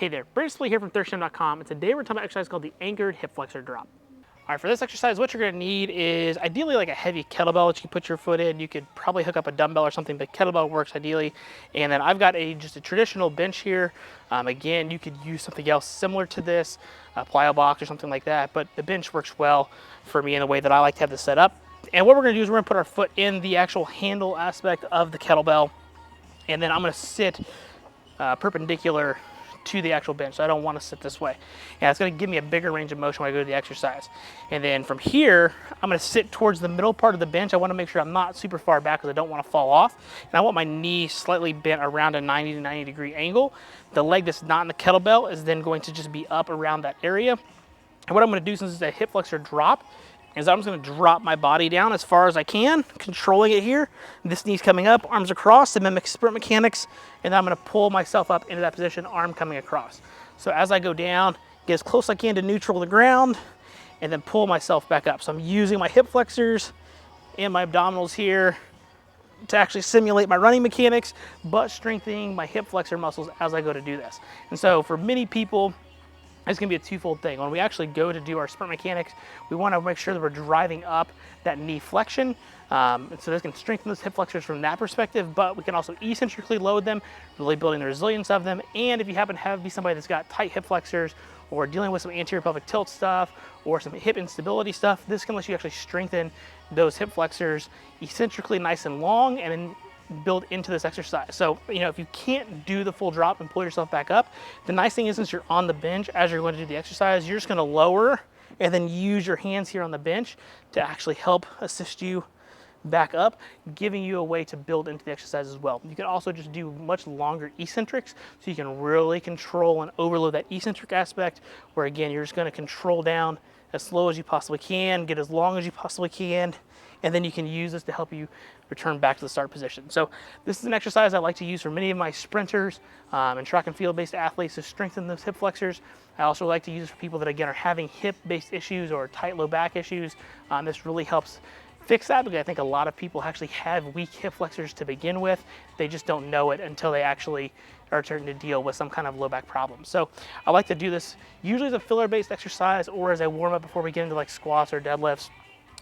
Hey there, Brandon here from ThirstGym.com, and today we're talking about an exercise called the Anchored Hip Flexor Drop. All right, for this exercise, what you're gonna need is ideally like a heavy kettlebell that you can put your foot in. You could probably hook up a dumbbell or something, but kettlebell works ideally. And then I've got just a traditional bench here. Again, you could use something else similar to this, a plyo box or something like that, but the bench works well for me in the way that I like to have this set up. And what we're gonna do is we're gonna put our foot in the actual handle aspect of the kettlebell, and then I'm gonna sit perpendicular to the actual bench. So I don't want to sit this way. And it's going to give me a bigger range of motion when I go to the exercise. And then from here, I'm going to sit towards the middle part of the bench. I want to make sure I'm not super far back because I don't want to fall off. And I want my knee slightly bent around a 90 to 90 degree angle. The leg that's not in the kettlebell is then going to just be up around that area. And what I'm going to do, since it's a hip flexor drop, is I'm just going to drop my body down as far as I can, controlling it here. This knee's coming up, arms across to mimic sprint mechanics, and then I'm going to pull myself up into that position, arm coming across. So as I go down, get as close as I can to neutral to the ground, and then pull myself back up. So I'm using my hip flexors and my abdominals here to actually simulate my running mechanics, but strengthening my hip flexor muscles as I go to do this. And so for many people, it's going to be a twofold thing. When we actually go to do our sprint mechanics, we want to make sure that we're driving up that knee flexion. And so this can strengthen those hip flexors from that perspective, but we can also eccentrically load them, really building the resilience of them. And if you happen to be somebody that's got tight hip flexors or dealing with some anterior pelvic tilt stuff or some hip instability stuff, this can let you actually strengthen those hip flexors eccentrically nice and long and then build into this exercise. So, if you can't do the full drop and pull yourself back up, the nice thing is, since you're on the bench as you're going to do the exercise, you're just going to lower and then use your hands here on the bench to actually help assist you back up, giving you a way to build into the exercise as well. You can also just do much longer eccentrics, so you can really control and overload that eccentric aspect, where again, you're just going to control down as slow as you possibly can, get as long as you possibly can, and then you can use this to help you return back to the start position. So this is an exercise I like to use for many of my sprinters and track and field based athletes to strengthen those hip flexors. I also like to use it for people that again are having hip based issues or tight low back issues. This really helps fix that, because I think a lot of people actually have weak hip flexors to begin with. They just don't know it until they actually are starting to deal with some kind of low back problem. So I like to do this usually as a filler based exercise or as a warm up before we get into like squats or deadlifts.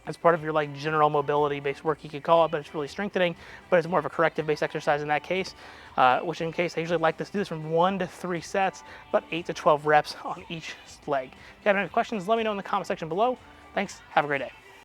As part of your like general mobility based work, you could call it, but it's really strengthening, but it's more of a corrective based exercise in that case, which in case I usually like to do this from 1 to 3 sets, about 8 to 12 reps on each leg. If you have any questions, let me know in the comment section below. Thanks, have a great day.